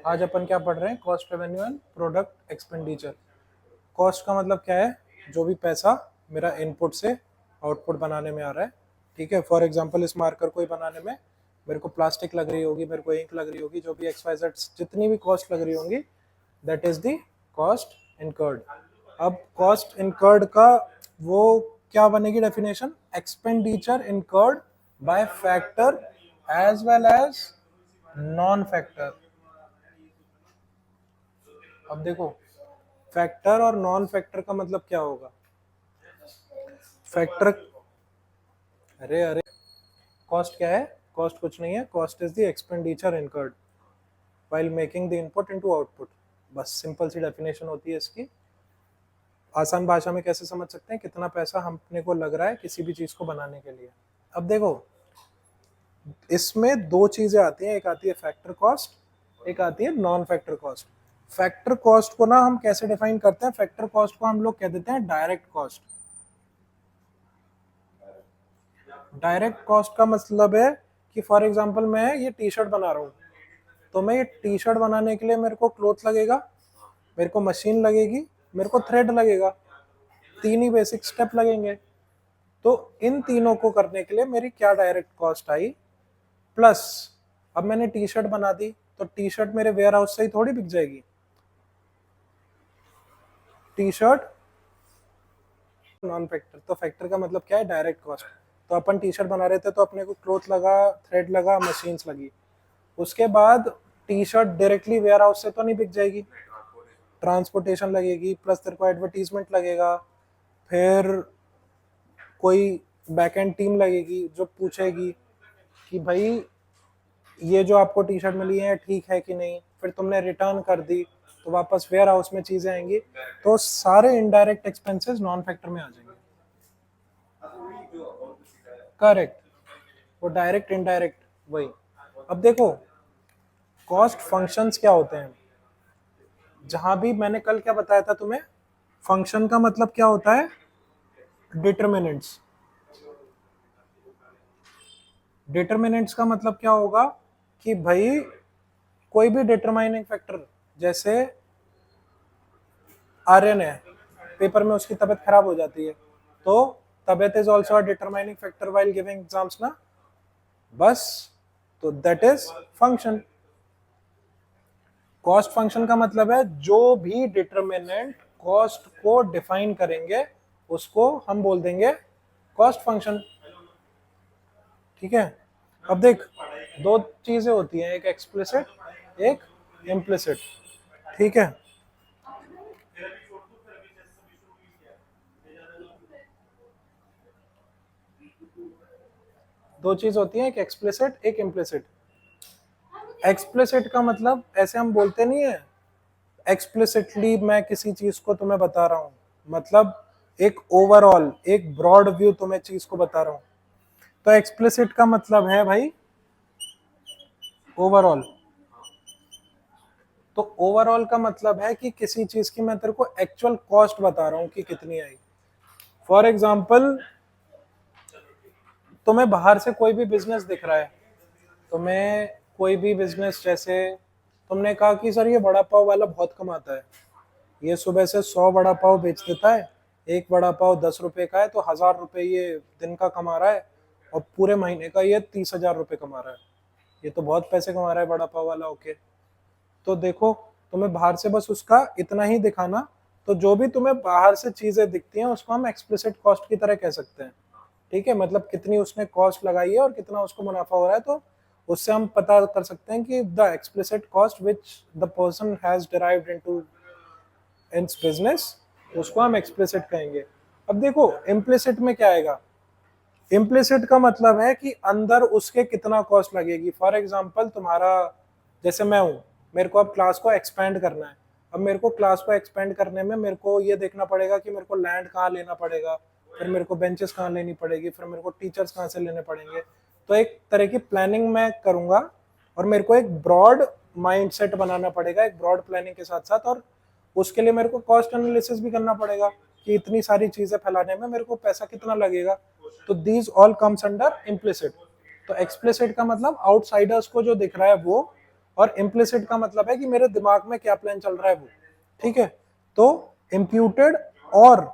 आज अपन क्या पढ़ रहे हैं? Cost, revenue and product expenditure. Cost का मतलब क्या है? जो भी पैसा मेरा इनपुट से आउटपुट बनाने में आ रहा है। ठीक है, फॉर एग्जांपल इस मार्कर को ही बनाने में मेरे को प्लास्टिक लग रही होगी, मेरे को इंक लग रही होगी, जो भी XYZ जितनी भी कॉस्ट लग रही होंगी, that is the cost incurred. अब कॉस्ट इनकर्ड का वो क्या बनेगी definition? Expenditure incurred by factor as well as non factor. अब देखो, फैक्टर और नॉन फैक्टर का मतलब क्या होगा? फैक्टर, अरे अरे, कॉस्ट क्या है? कॉस्ट कुछ नहीं है, cost is the expenditure incurred while making the input into output. बस सिंपल सी डेफिनेशन होती है इसकी। आसान भाषा में कैसे समझ सकते हैं? कितना पैसा हमने को लग रहा है किसी भी चीज को बनाने के लिए। अब देखो, इसमें दो चीजें आती हैं, एक आती है फैक्टर कॉस्ट, एक आती है non factor cost. Factor cost को ना हम कैसे डिफाइन करते हैं? फैक्टर कॉस्ट को हम लोग कह देते हैं डायरेक्ट कॉस्ट। डायरेक्ट कॉस्ट का मतलब है कि फॉर एग्जांपल मैं ये टी शर्ट बना रहा हूँ, तो मैं ये टी शर्ट बनाने के लिए मेरे को क्लोथ लगेगा, मेरे को मशीन लगेगी, मेरे को थ्रेड लगेगा, तीन ही बेसिक स्टेप लगेंगे। तो इन तीनों को करने के लिए मेरी क्या डायरेक्ट कॉस्ट आई? प्लस अब मैंने टी शर्ट बना दी, तो टी शर्ट मेरे वेयर हाउस से ही थोड़ी बिक जाएगी। टी शर्ट नॉन फैक्टर, तो फैक्टर का मतलब क्या है? Direct cost. तो अपन टी शर्ट बना रहे थे तो अपने को क्लोथ लगा, थ्रेड लगा, मशीन्स लगी। उसके बाद T shirt directly warehouse से तो नहीं बिक जाएगी, ट्रांसपोर्टेशन लगेगी, प्लस तेरे को एडवर्टीजमेंट लगेगा, फिर कोई बैक एंड टीम लगेगी जो पूछेगी कि भाई ये जो आपको टी शर्ट मिली है ठीक है कि नहीं। फिर तुमने रिटर्न कर दी तो वापस वेयर हाउस में चीजें आएंगी। तो सारे इनडायरेक्ट एक्सपेंसेस नॉन फैक्टर में आ जाएंगे। करेक्ट, वो डायरेक्ट इनडायरेक्ट वही। अब देखो, कॉस्ट फंक्शंस क्या होते हैं? जहां भी मैंने कल क्या बताया था तुम्हें, फंक्शन का मतलब क्या होता है? डिटरमिनेंट्स। डिटरमिनेंट्स का मतलब क्या होगा कि भाई कोई भी डिटरमाइनिंग फैक्टर, जैसे आर्यन है, पेपर में उसकी तबीयत खराब हो जाती है, तो तबीयत is also a determining factor while giving exams ना। बस, तो that is function. Cost function का मतलब है जो भी डिटरमिनेंट कॉस्ट को डिफाइन करेंगे उसको हम बोल देंगे कॉस्ट फंक्शन। ठीक है, अब देख, दो चीजें होती हैं, एक एक्सप्लिसिट, एक इम्प्लिसिट। ठीक है, दो चीज होती है, एक एक्सप्लिसिट, एक इम्प्लिसिट। एक्सप्लिसिट का मतलब ऐसे हम बोलते नहीं है, एक्सप्लिसिटली मैं किसी चीज को तुम्हें बता रहा हूं, मतलब एक ओवरऑल, एक ब्रॉड व्यू तुम्हें चीज को बता रहा हूं। तो एक्सप्लिसिट का मतलब है भाई ओवरऑल। तो ओवरऑल का मतलब है कि किसी चीज की मैं तेरे को एक्चुअल कॉस्ट बता रहा हूं कि कितनी आई। फॉर एग्जाम्पल, तुम्हें बाहर से कोई भी बिजनेस दिख रहा है, तुम्हें कोई भी बिजनेस, जैसे तुमने कहा कि सर ये वड़ा पाव वाला बहुत कमाता है, ये सुबह से 100 वड़ा पाव बेच देता है, एक वड़ा पाव 10 रुपए का है, तो 1000 रुपए ये दिन का कमा रहा है, और पूरे महीने का ये 30,000 रुपए कमा रहा है। ये तो बहुत पैसे कमा रहा है वड़ा पाव वाला। ओके, तो देखो, तुम्हें बाहर से बस उसका इतना ही दिखाना, तो जो भी तुम्हें बाहर से चीजें दिखती हैं उसको हम एक्सप्लिसिट कॉस्ट की तरह कह सकते हैं। ठीक है, मतलब कितनी उसने कॉस्ट लगाई है और कितना उसको मुनाफा हो रहा है, तो उससे हम पता कर सकते हैं कि the explicit cost which the person has derived into its business, उसको हम एक्सप्लिसिट कहेंगे। अब देखो, इम्प्लिसिट में क्या आएगा? इम्प्लिसिट का मतलब है कि अंदर उसके कितना कॉस्ट लगेगी। फॉर एग्जाम्पल, तुम्हारा, जैसे मैं हूँ, मेरे को अब क्लास को एक्सपेंड करना है। अब मेरे को क्लास को एक्सपेंड करने में मेरे को ये देखना पड़ेगा कि मेरे को लैंड कहाँ लेना पड़ेगा, फिर मेरे को बेंचेस कहाँ लेनी पड़ेगी, फिर मेरे को टीचर्स कहाँ से लेने पड़ेंगे। तो एक तरह की प्लानिंग मैं करूंगा, और मेरे को एक ब्रॉड माइंडसेट बनाना पड़ेगा, एक ब्रॉड प्लानिंग के साथ साथ। और उसके लिए मेरे को कॉस्ट एनालिसिस भी करना पड़ेगा कि इतनी सारी चीजें फैलाने में मेरे को पैसा कितना लगेगा। तो these all comes under implicit. तो एक्सप्लिसिट का मतलब आउटसाइडर्स को जो दिख रहा है वो, और इम्प्लिसिट का मतलब है कि मेरे दिमाग में क्या प्लान चल रहा है वो, ठीक है। तो इम्प्यूटेड और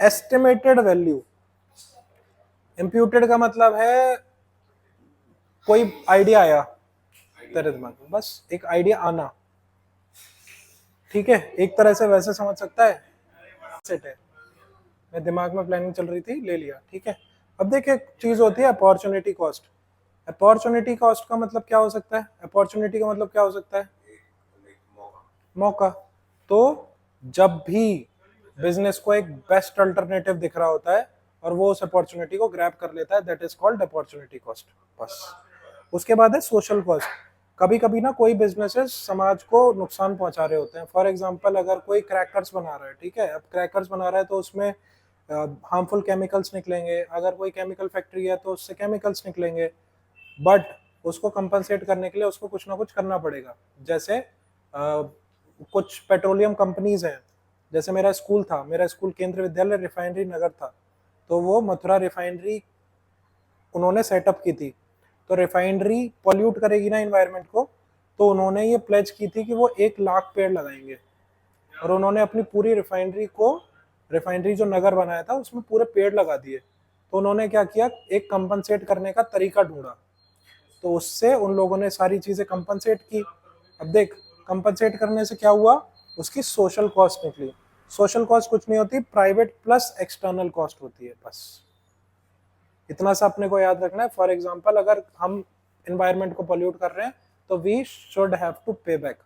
एस्टिमेटेड वैल्यू, इम्प्यूटेड का मतलब है कोई आइडिया आया तेरे दिमाग में, बस एक आइडिया आना, ठीक है, एक तरह से वैसे समझ सकता है, सेट है, मेरे दिमाग में प्लानिंग चल रही थी, ले लिया, ठीक है। अब देखिए एक चीज होती है अपॉर्चुनिटी कॉस्ट। अपॉर्चुनिटी कॉस्ट का मतलब क्या हो सकता है, अपॉर्चुनिटी का मतलब क्या हो सकता है, मौका। तो जब भी बिजनेस को एक बेस्ट अल्टरनेटिव दिख रहा होता है और वो उस अपॉर्चुनिटी को ग्रैब कर लेता है, that is called opportunity cost, बस। उसके बाद है सोशल कॉस्ट। कभी कभी ना कोई बिजनेसेस समाज को नुकसान पहुंचा रहे होते हैं। फॉर एग्जांपल अगर कोई क्रैकर्स बना रहा है, ठीक है, अब क्रैकर्स बना रहा है तो उसमें हार्मफुल केमिकल्स निकलेंगे, अगर कोई केमिकल फैक्ट्री है तो उससे केमिकल्स निकलेंगे, बट उसको कंपनसेट करने के लिए उसको कुछ ना कुछ करना पड़ेगा। जैसे कुछ पेट्रोलियम कंपनीज हैं, जैसे मेरा स्कूल था, मेरा स्कूल केंद्रीय विद्यालय रिफाइनरी नगर था, तो वो मथुरा रिफाइनरी उन्होंने सेटअप की थी। तो रिफाइनरी पॉल्यूट करेगी ना इन्वायरमेंट को, तो उन्होंने ये प्लेज की थी कि वो 1 लाख पेड़ लगाएंगे, और उन्होंने अपनी पूरी रिफाइनरी को, रिफाइनरी जो नगर बनाया था उसमें पूरे पेड़ लगा दिए। तो उन्होंने क्या किया, एक कंपनसेट करने का तरीका ढूंढा, तो उससे उन लोगों ने सारी चीजें कंपनसेट की। अब देख, कंपनसेट करने से क्या हुआ, उसकी सोशल कॉस्ट निकली। सोशल कॉस्ट कुछ नहीं होती, प्राइवेट प्लस एक्सटर्नल कॉस्ट होती है, बस इतना सा अपने को याद रखना है। फॉर एग्जाम्पल अगर हम एनवायरमेंट को पोल्यूट कर रहे हैं तो वी शुड हैव टू पे बैक,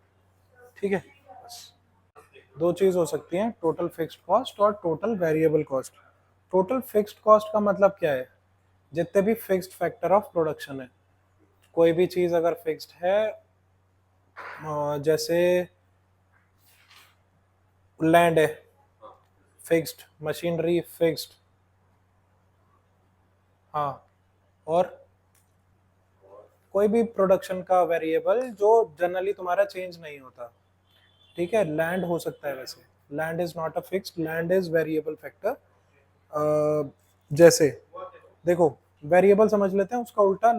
ठीक है। बस दो चीज हो सकती है, टोटल फिक्स्ड कॉस्ट और total variable cost. Total fixed cost का मतलब क्या है, जितने भी फिक्स्ड फैक्टर ऑफ प्रोडक्शन है, कोई भी चीज अगर फिक्स्ड है, जैसे लैंड है फिक्स्ड, मशीनरी फिक्स्ड, हाँ, और कोई भी प्रोडक्शन का वेरिएबल जो जनरली तुम्हारा चेंज नहीं होता, ठीक है। लैंड हो सकता है, वैसे land is not a fixed, land is variable factor. जैसे देखो, वेरिएबल समझ लेते हैं, उसका उल्टा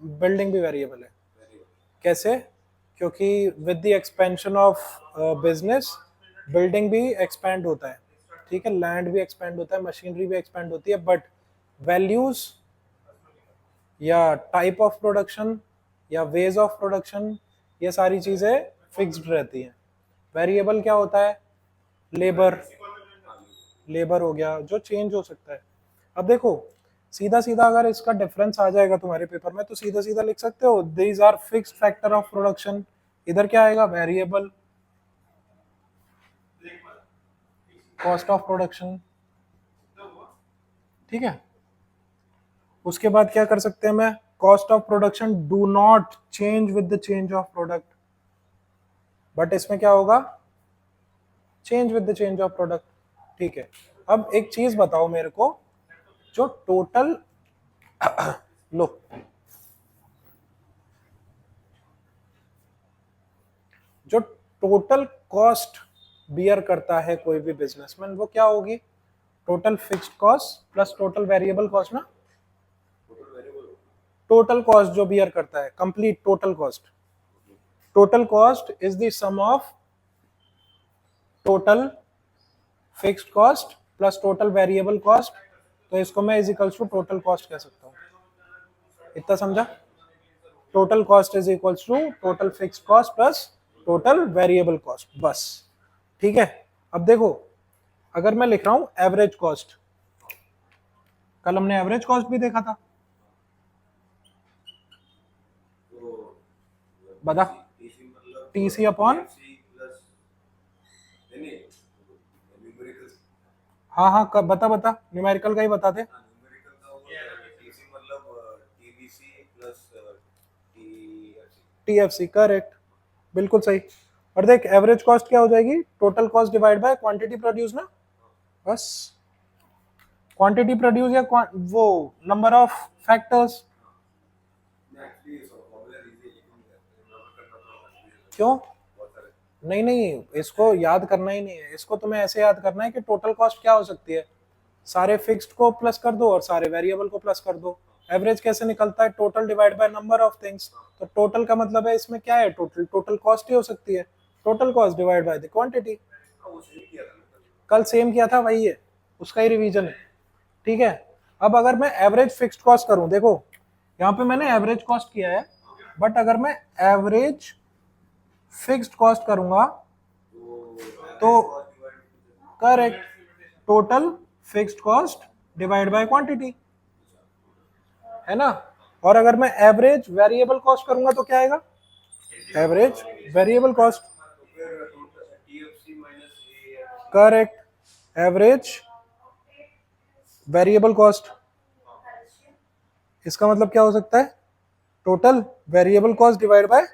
बिल्डिंग भी वेरिएबल है। कैसे, क्योंकि with the expansion of business building भी एक्सपैंड होता है, ठीक है, लैंड भी एक्सपैंड होता है, मशीनरी भी एक्सपैंड होती है, बट वैल्यूज या टाइप ऑफ प्रोडक्शन या वेज ऑफ प्रोडक्शन, ये सारी चीजें फिक्स्ड रहती हैं। वेरिएबल क्या होता है, लेबर, लेबर हो गया जो चेंज हो सकता है। अब देखो, सीधा सीधा अगर इसका डिफरेंस आ जाएगा तुम्हारे पेपर में तो सीधा सीधा लिख सकते हो, these are fixed factor of production. इधर क्या आएगा, वेरिएबल कॉस्ट ऑफ प्रोडक्शन, ठीक है। उसके बाद क्या कर सकते हैं, मैं cost of production do not change with the change of product, but इसमें क्या होगा, change with the change of product, ठीक है। अब एक चीज बताओ मेरे को, जो टोटल लो, जो टोटल कॉस्ट बियर करता है कोई भी बिजनेसमैन, वो क्या होगी, total fixed cost plus total variable cost ना, टोटल कॉस्ट जो बियर करता है, complete total cost. Total cost is the sum of total fixed cost plus total variable cost, तो इसको मैं is equals to total cost कह सकता हूँ। इतना समझा, total cost is equals to total fixed cost plus total variable cost, बस, ठीक है। अब देखो, अगर मैं लिख रहा हूं एवरेज कॉस्ट, कल हमने एवरेज कॉस्ट भी देखा था, बता, टीसी अपॉन, हाँ हाँ, कब, बता बता, न्यूमेरिकल का ही बता दे। टीएफसी, करेक्ट, बिल्कुल सही। और देख, एवरेज कॉस्ट क्या हो जाएगी, total cost divide by quantity produce ना, बस, क्वांटिटी प्रोड्यूस या वो नंबर ऑफ फैक्टर्स, क्यों, नहीं नहीं, इसको याद करना ही नहीं है, इसको तुम्हें ऐसे याद करना है कि टोटल कॉस्ट क्या हो सकती है, सारे फिक्स्ड को प्लस कर दो और सारे वेरिएबल को प्लस कर दो, एवरेज कैसे निकलता है? Total divide by number of things. तो टोटल का मतलब है इसमें क्या है? टोटल, टोटल कॉस्ट ही हो सकती है। Total cost divide by the quantity. कल सेम किया था, वही है, उसका ही रिवीजन है। ठीक है। अब अगर मैं एवरेज फिक्स्ड कॉस्ट करूं, देखो यहाँ पे मैंने एवरेज कॉस्ट किया है, बट अगर मैं एवरेज फिक्स्ड कॉस्ट करूंगा तो correct, total fixed cost divide by quantity, है ना। और अगर मैं एवरेज वेरिएबल कॉस्ट करूंगा तो क्या आएगा? Average variable cost, correct, average variable cost. इसका मतलब क्या हो सकता है? Total variable cost divide by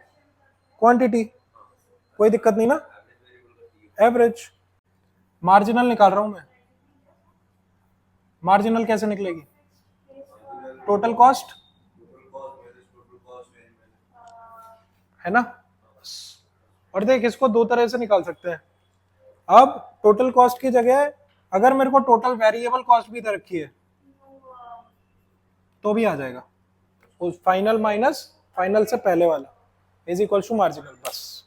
quantity. कोई दिक्कत नहीं ना। एवरेज। मार्जिनल निकाल रहा हूं मैं। मार्जिनल कैसे निकलेगी? टोटल कॉस्ट, है ना। और देख, इसको दो तरह से निकाल सकते हैं। अब टोटल कॉस्ट की जगह अगर मेरे को टोटल वेरिएबल कॉस्ट भी दे रखी है तो भी आ जाएगा। उस फाइनल माइनस फाइनल से पहले वाला इज इक्वल टू मार्जिनल, बस।